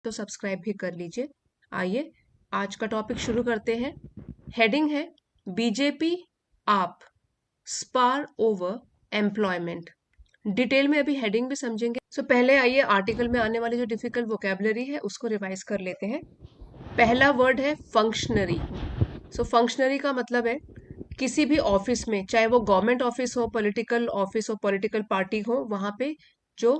तो सब्सक्राइब भी कर लीजिए। आइए आज का टॉपिक शुरू करते हैं। हेडिंग है बीजेपी आप स्पार ओवर एम्प्लॉयमेंट। डिटेल में अभी हेडिंग भी समझेंगे। पहले आइए आर्टिकल में आने वाली जो डिफिकल्ट वोकेबलरी है उसको रिवाइज कर लेते हैं। पहला वर्ड है फंक्शनरी। फंक्शनरी का मतलब है किसी भी ऑफिस में, चाहे वो गवर्नमेंट ऑफिस हो, पॉलिटिकल ऑफिस हो, पॉलिटिकल पार्टी हो, वहां पे जो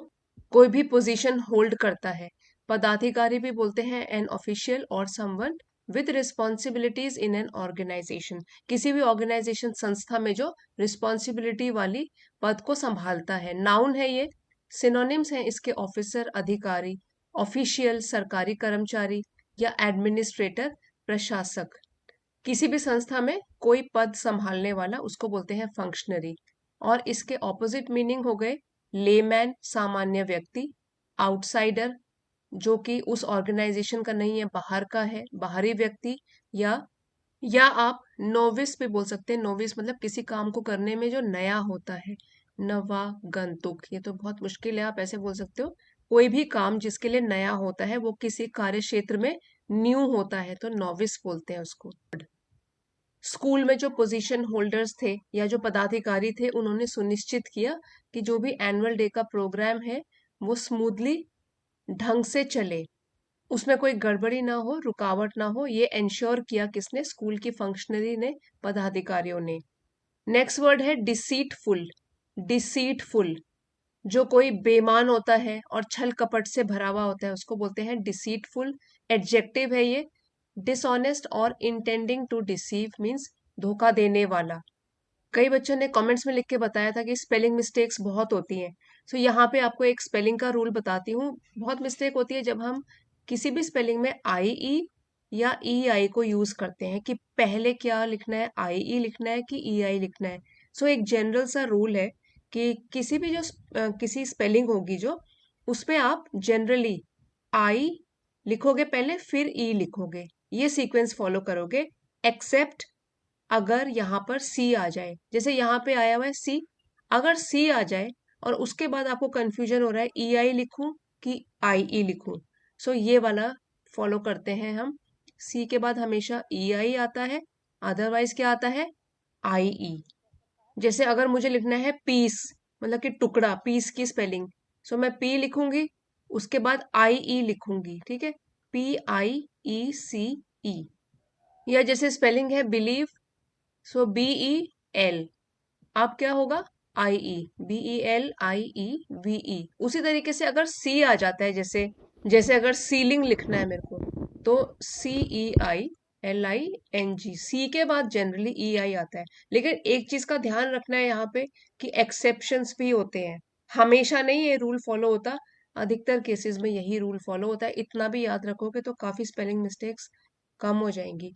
कोई भी पोजीशन होल्ड करता है। पदाधिकारी भी बोलते हैं एन ऑफिशियल और someone with responsibilities in an organisation. किसी भी ऑर्गेनाइजेशन संस्था में जो रिस्पॉन्सिबिलिटी वाली पद को संभालता है। नाउन है ये। सिनोनिम्स हैं इसके ऑफिसर, अधिकारी, ऑफिशियल, सरकारी कर्मचारी या एडमिनिस्ट्रेटर, प्रशासक। किसी भी संस्था में कोई पद संभालने वाला उसको बोलते हैं फंक्शनरी। और इसके ऑपोजिट मीनिंग हो गए लेमैन, सामान्य व्यक्ति, आउटसाइडर जो कि उस ऑर्गेनाइजेशन का नहीं है, बाहर का है, बाहरी व्यक्ति, या आप नोविस भी बोल सकते हैं। नोविस मतलब किसी काम को करने में जो नया होता है, नवागंतुक। ये तो बहुत मुश्किल है, आप ऐसे बोल सकते हो। कोई भी काम जिसके लिए नया होता है, वो किसी कार्य क्षेत्र में न्यू होता है, तो नोविस बोलते हैं उसको। स्कूल में जो पोजीशन होल्डर्स थे या जो पदाधिकारी थे, उन्होंने सुनिश्चित किया कि जो भी एनुअल डे का प्रोग्राम है वो स्मूथली ढंग से चले, उसमें कोई गड़बड़ी ना हो, रुकावट ना हो। ये इंश्योर किया किसने? स्कूल की फंक्शनरी ने, पदाधिकारियों ने। नेक्स्ट वर्ड है डिसीटफुल। डिसीटफुल जो कोई बेईमान होता है और छल कपट से भरा हुआ होता है उसको बोलते हैं डिसीटफुल। एडजेक्टिव है ये। डिसऑनेस्ट और इंटेंडिंग टू डिसीव मीन्स धोखा देने वाला। कई बच्चों ने कमेंट्स में लिख के बताया था कि स्पेलिंग मिस्टेक्स बहुत होती हैं। यहाँ पे आपको एक स्पेलिंग का रूल बताती हूँ। बहुत मिस्टेक होती है जब हम किसी भी स्पेलिंग में आई ई या ई आई को यूज करते हैं कि पहले क्या लिखना है, आई ई लिखना है कि ई आई लिखना है। एक जनरल सा रूल है कि किसी भी जो किसी स्पेलिंग होगी जो, उसपे आप जनरली आई लिखोगे पहले, फिर ई लिखोगे। ये सीक्वेंस फॉलो करोगे। एक्सेप्ट अगर यहाँ पर सी आ जाए, जैसे यहाँ पे आया हुआ है सी, अगर सी आ जाए और उसके बाद आपको कंफ्यूजन हो रहा है ई आई लिखूं कि आई ई लिखूं, ये वाला फॉलो करते हैं हम। सी के बाद हमेशा ई आई आता है, अदरवाइज क्या आता है? आई ई। जैसे अगर मुझे लिखना है पीस, मतलब कि टुकड़ा, पीस की स्पेलिंग, मैं पी लिखूंगी, उसके बाद आई ई लिखूंगी, ठीक है? पी आई ई सी ई। या जैसे स्पेलिंग है बिलीव, बी ई एल, अब क्या होगा? I E, B E L I E V E. उसी तरीके से अगर सी आ जाता है, जैसे जैसे अगर सीलिंग लिखना है मेरे को, तो सी ई I L I N G, सी के बाद जनरली ई आई आता है। लेकिन एक चीज का ध्यान रखना है यहाँ पे कि एक्सेप्शंस भी होते हैं, हमेशा नहीं ये रूल फॉलो होता। अधिकतर केसेस में यही रूल फॉलो होता है। इतना भी याद रखोगे तो काफी स्पेलिंग मिस्टेक्स कम हो जाएंगी।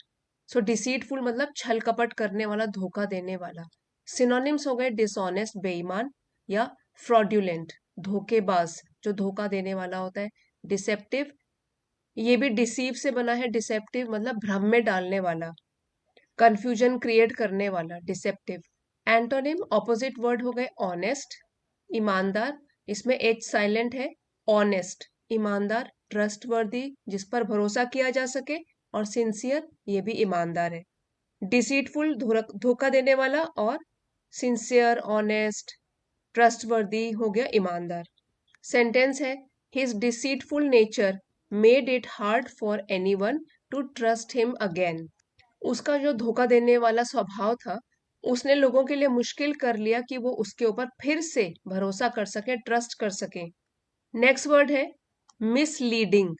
डिसीटफुल मतलब छल कपट करने वाला, धोखा देने वाला। सिनोनिम्स हो गए डिसऑनेस्ट, बेईमान, या फ्रॉड्यूलेंट, धोखेबाज, जो धोखा देने वाला होता है। डिसेप्टिव, ये भी डिसीव से बना है। डिसेप्टिव मतलब भ्रम में डालने वाला, कंफ्यूजन क्रिएट करने वाला, डिसेप्टिव। एंटोनिम, ऑपोजिट वर्ड हो गए ऑनेस्ट, ईमानदार, इसमें एच साइलेंट है। ऑनेस्ट, ईमानदार, ट्रस्टवर्दी, जिस पर भरोसा किया जा सके, और सिंसियर, ये भी ईमानदार है। डिसीटफुल धोखा देने वाला, और सिंसियर, ऑनेस्ट, ट्रस्टवर्दी हो गया ईमानदार। सेंटेंस है his deceitful nature made it hard for anyone to trust him again. उसका जो धोखा देने वाला स्वभाव था, उसने लोगों के लिए मुश्किल कर लिया कि वो उसके ऊपर फिर से भरोसा कर सके, ट्रस्ट कर सके। नेक्स्ट वर्ड है मिसलीडिंग।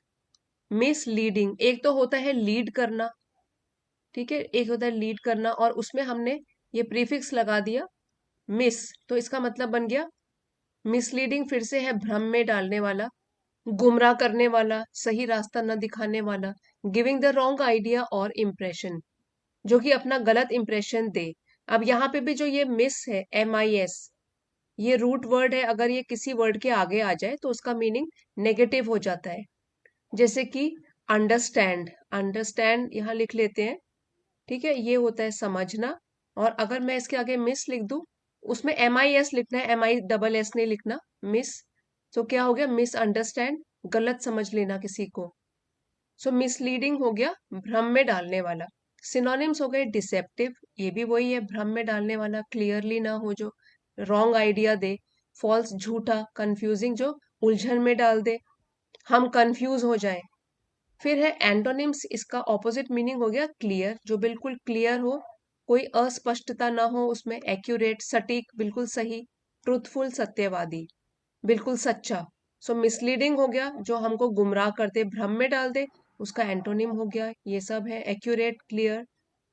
मिसलीडिंग एक तो होता है लीड करना, ठीक है, एक होता है लीड करना, और उसमें हमने ये प्रीफिक्स लगा दिया मिस, तो इसका मतलब बन गया मिसलीडिंग। फिर से है भ्रम में डालने वाला, गुमराह करने वाला, सही रास्ता न दिखाने वाला। गिविंग द रॉन्ग आइडिया और इम्प्रेशन, जो कि अपना गलत इंप्रेशन दे। अब यहाँ पे भी जो ये मिस है, एम आई एस, ये रूट वर्ड है। अगर ये किसी वर्ड के आगे आ जाए तो उसका मीनिंग नेगेटिव हो जाता है। जैसे कि अंडरस्टैंड, अंडरस्टैंड यहाँ लिख लेते हैं, ठीक है, ये होता है समझना। और अगर मैं इसके आगे मिस लिख दूं, उसमें एम आई एस लिखना है, एम आई डबल एस नहीं लिखना, मिस। क्या हो गया? मिस अंडरस्टैंड, गलत समझ लेना किसी को। सो मिसलीडिंग हो गया भ्रम में डालने वाला। सिनोनिम्स हो गए डिसेप्टिव, ये भी वही है, भ्रम में डालने वाला, क्लियरली ना हो, जो रॉन्ग आइडिया दे। फॉल्स झूठा, कंफ्यूजिंग जो उलझन में डाल दे, हम कंफ्यूज हो जाएं। फिर है एंटोनिम्स, इसका ऑपोजिट मीनिंग हो गया क्लियर, जो बिल्कुल क्लियर हो, कोई अस्पष्टता ना हो उसमें, एक्यूरेट सटीक बिल्कुल सही, ट्रूथफुल सत्यवादी बिल्कुल सच्चा। सो मिसलीडिंग हो गया जो हमको गुमराह कर दे, भ्रम में डाल दे, उसका एंटोनिम हो गया। ये सब है accurate, clear,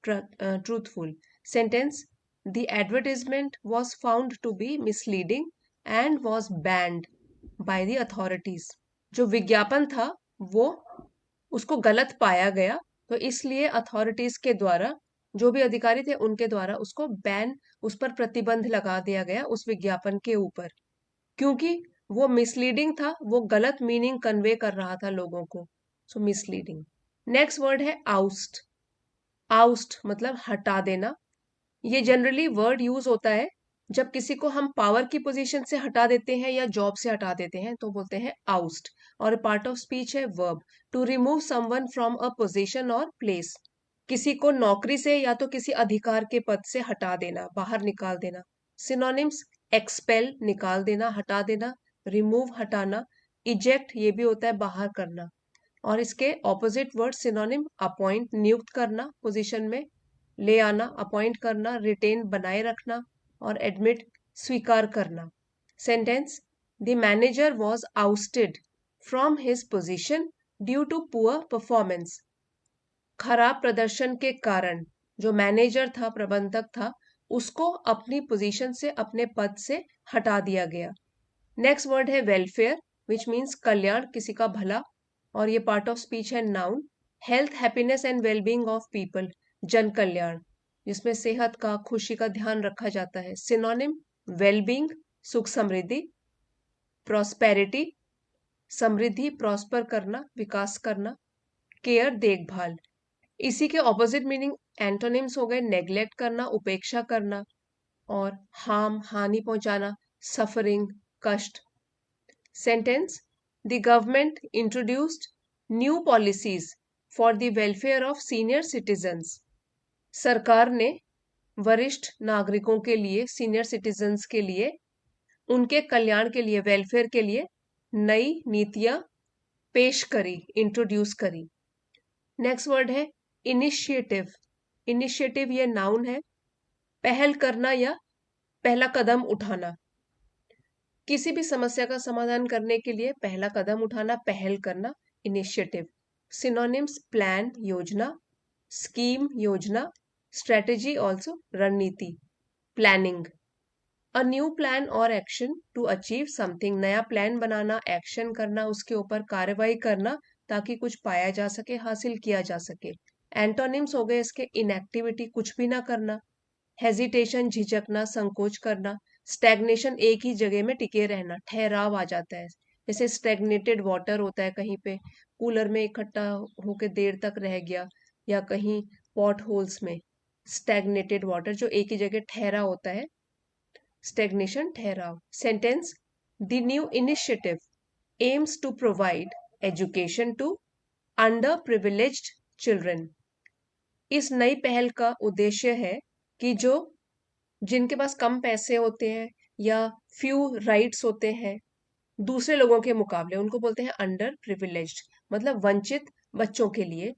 truthful. Sentence, the advertisement was found to be misleading and was banned by the authorities. जो विज्ञापन था वो उसको गलत पाया गया, तो इसलिए अथॉरिटीज के द्वारा, जो भी अधिकारी थे उनके द्वारा उसको बैन, उस पर प्रतिबंध लगा दिया गया उस विज्ञापन के ऊपर, क्योंकि वो मिसलीडिंग था, वो गलत मीनिंग कन्वे कर रहा था लोगों को। सो मिसलीडिंग। नेक्स्ट वर्ड है आउस्ट। आउस्ट मतलब हटा देना। ये जनरली वर्ड यूज होता है जब किसी को हम पावर की पोजीशन से हटा देते हैं या जॉब से हटा देते हैं, तो बोलते हैं आउस्ट। और पार्ट ऑफ स्पीच है verb, to remove someone from a position और प्लेस। किसी को नौकरी से या तो किसी अधिकार के पद से हटा देना, बाहर निकाल देना। सिनोनिम्स, एक्सपेल निकाल देना, हटा देना, रिमूव हटाना, इजेक्ट ये भी होता है बाहर करना। और इसके ऑपोजिट वर्ड सिनोनिम, अपॉइंट नियुक्त करना, पोजीशन में ले आना, अपॉइंट करना, रिटेन बनाए रखना, और एडमिट स्वीकार करना। Sentence, the manager was ousted from his position due to poor performance. खराब प्रदर्शन के कारण जो मैनेजर था, प्रबंधक था, उसको अपनी पोजीशन से, अपने पद से हटा दिया गया। नेक्स्ट वर्ड है वेलफेयर, विच मीन्स कल्याण, किसी का भला, और ये पार्ट ऑफ स्पीच है noun. Health, happiness and wellbeing of people, जन कल्याण, जिसमें सेहत का, खुशी का ध्यान रखा जाता है। सिनोनिम, वेलबींग सुख समृद्धि, प्रॉस्पेरिटी समृद्धि, प्रॉस्पर करना, विकास करना, केयर देखभाल। इसी के ऑपोजिट मीनिंग एंटोनिम्स हो गए नेग्लेक्ट करना, उपेक्षा करना, और हार्म हानि पहुंचाना, सफरिंग कष्ट। Sentence, the government introduced new policies for the welfare of senior citizens. सरकार ने वरिष्ठ नागरिकों के लिए, सीनियर सिटीजन्स के लिए, उनके कल्याण के लिए, वेलफेयर के लिए नई नीतियां पेश करी, इंट्रोड्यूस करी। नेक्स्ट वर्ड है इनिशिएटिव। इनिशिएटिव ये नाउन है, पहल करना या पहला कदम उठाना। किसी भी समस्या का समाधान करने के लिए पहला कदम उठाना, पहल करना, इनिशिएटिव। सिनोनिम्स, प्लान योजना, स्कीम योजना, स्ट्रेटेजी ऑल्सो रणनीति, प्लानिंग। अ न्यू प्लान और एक्शन टू अचीव समथिंग, नया प्लान बनाना, एक्शन करना, उसके ऊपर कार्रवाई करना ताकि कुछ पाया जा सके, हासिल किया जा सके। एंटोनिम्स हो गए इसके इनएक्टिविटी, कुछ भी ना करना, हेजिटेशन झिझकना, संकोच करना, स्टैग्नेशन एक ही जगह में टिके रहना, ठहराव आ जाता है। जैसे स्टैग्नेटेड वाटर होता है, कहीं पे कूलर में इकट्ठा होकर देर तक रह गया, या कहीं पॉट होल्स में, स्टैग्नेटेड वाटर जो एक ही जगह ठहरा होता है, स्टैग्नेशन ठहराव। Sentence, the new initiative aims to provide education to underprivileged children. इस नई पहल का उद्देश्य है कि जो, जिनके पास कम पैसे होते हैं या फ्यू राइट्स होते हैं दूसरे लोगों के मुकाबले, उनको बोलते हैं अंडर प्रिविलेज्ड, मतलब वंचित बच्चों के लिए।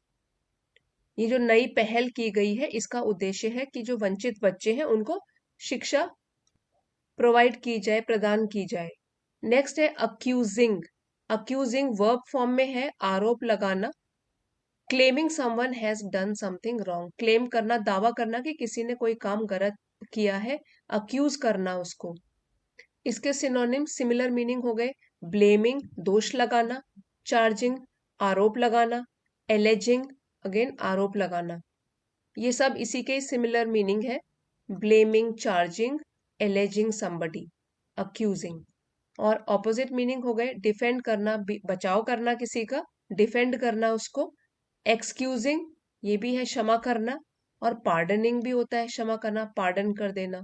ये जो नई पहल की गई है इसका उद्देश्य है कि जो वंचित बच्चे हैं उनको शिक्षा प्रोवाइड की जाए, प्रदान की जाए। नेक्स्ट है अक्यूजिंग। अक्यूजिंग वर्ब फॉर्म में है, आरोप लगाना। Claiming someone has done something wrong, claim करना, दावा करना कि किसी ने कोई काम गलत किया है, अक्यूज करना उसको। इसके सिनोनिम, सिमिलर मीनिंग हो गए, ब्लेमिंग दोष लगाना, चार्जिंग आरोप लगाना, एलेजिंग अगेन आरोप लगाना। ये सब इसी के सिमिलर मीनिंग है, ब्लेमिंग, चार्जिंग, एलेजिंग समबडी, अक्यूजिंग। और ऑपोजिट मीनिंग हो गए डिफेंड करना, बचाव करना किसी का, डिफेंड करना उसको। एक्सक्यूजिंग ये भी है क्षमा करना, और पार्डनिंग भी होता है क्षमा करना, पार्डन कर देना,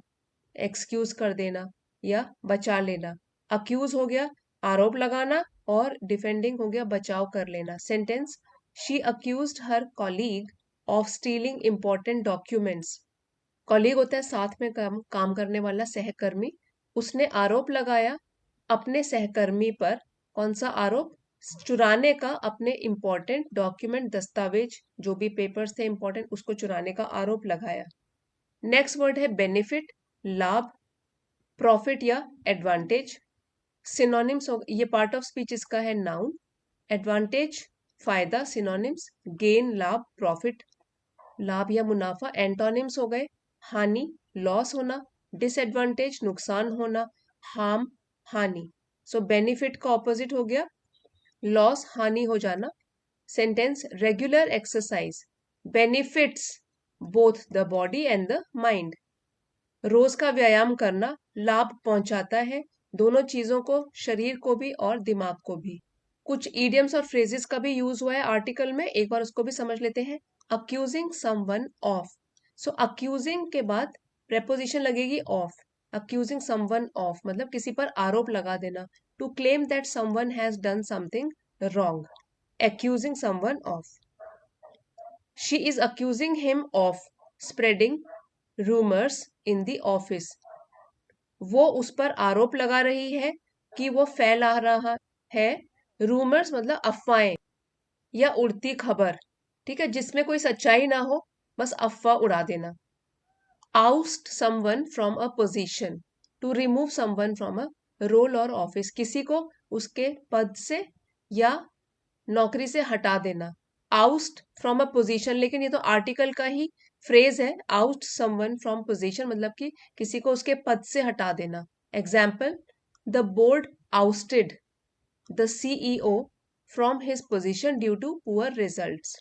एक्सक्यूज कर देना या बचा लेना। अक्यूज हो गया आरोप लगाना, और डिफेंडिंग हो गया बचाव कर लेना। Sentence, she accused her colleague of stealing important documents. Colleague होता है साथ में काम करने वाला, सहकर्मी। उसने आरोप लगाया अपने सहकर्मी पर। कौन सा आरोप? चुराने का अपने इंपॉर्टेंट डॉक्यूमेंट, दस्तावेज, जो भी पेपर्स थे इंपॉर्टेंट, उसको चुराने का आरोप लगाया। नेक्स्ट वर्ड है बेनिफिट, लाभ, प्रॉफिट या एडवांटेज। सिनोनिम्स, ये पार्ट ऑफ स्पीच इसका है नाउन। एडवांटेज फायदा, सिनोनिम्स गेन लाभ, प्रॉफिट लाभ या मुनाफा। एंटोनिम्स हो गए हानि, लॉस होना, डिसएडवांटेज नुकसान होना, हार्म हानि। सो बेनिफिट का ऑपोजिट हो गया लॉस, हानि हो जाना। Sentence, regular exercise benefits both the body and the mind. रोज का व्यायाम करना लाभ पहुंचाता है दोनों चीजों को, शरीर को भी और दिमाग को भी। कुछ ईडियम्स और फ्रेजेस का भी यूज हुआ है आर्टिकल में, एक बार उसको भी समझ लेते हैं। Accusing someone of, so accusing के बाद प्रेपोजिशन लगेगी ऑफ। अक्यूजिंग समवन ऑफ मतलब किसी पर आरोप लगा देना। To claim that someone has done something wrong, accusing someone of. She is accusing him of spreading rumors in the office. वो उस पर आरोप लगा रही है कि वो फैला रहा है, रूमर्स मतलब अफवाहें या उड़ती खबर, ठीक है, जिसमें कोई सच्चाई ना हो, बस अफवाह उड़ा देना। Oust someone from a position, to remove someone from a role और ऑफिस, किसी को उसके पद से या नौकरी से हटा देना। आउस्ट फ्रॉम अ पोजीशन, लेकिन ये तो आर्टिकल का ही फ्रेज है। आउट समवन फ्रॉम पोजीशन मतलब कि किसी को उसके पद से हटा देना। Example, the board ousted the CEO from his position due to poor results.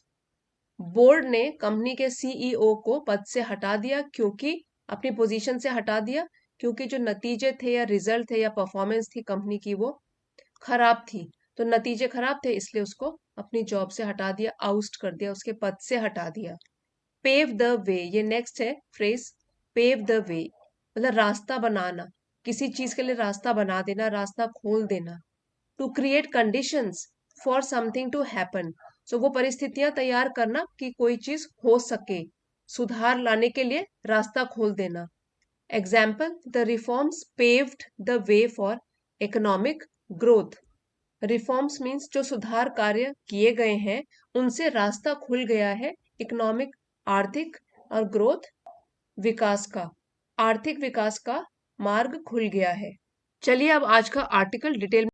Board ने कंपनी के सीईओ को पद से हटा दिया, क्योंकि अपनी पोजीशन से हटा दिया क्योंकि जो नतीजे थे या रिजल्ट थे या परफॉर्मेंस थी कंपनी की वो खराब थी। तो नतीजे खराब थे इसलिए उसको अपनी जॉब से हटा दिया, आउस्ट कर दिया, उसके पद से हटा दिया। पेव द वे, ये नेक्स्ट है फ्रेज। पेव द वे मतलब रास्ता बनाना, किसी चीज के लिए रास्ता बना देना, रास्ता खोल देना। To create conditions for something to happen, so वो परिस्थितियां तैयार करना कि कोई चीज हो सके, सुधार लाने के लिए रास्ता खोल देना। Example, the reforms paved the way for economic growth. Reforms means जो सुधार कार्य किए गए हैं उनसे रास्ता खुल गया है इकोनॉमिक, आर्थिक, और ग्रोथ विकास का, आर्थिक विकास का मार्ग खुल गया है। चलिए अब आज का आर्टिकल डिटेल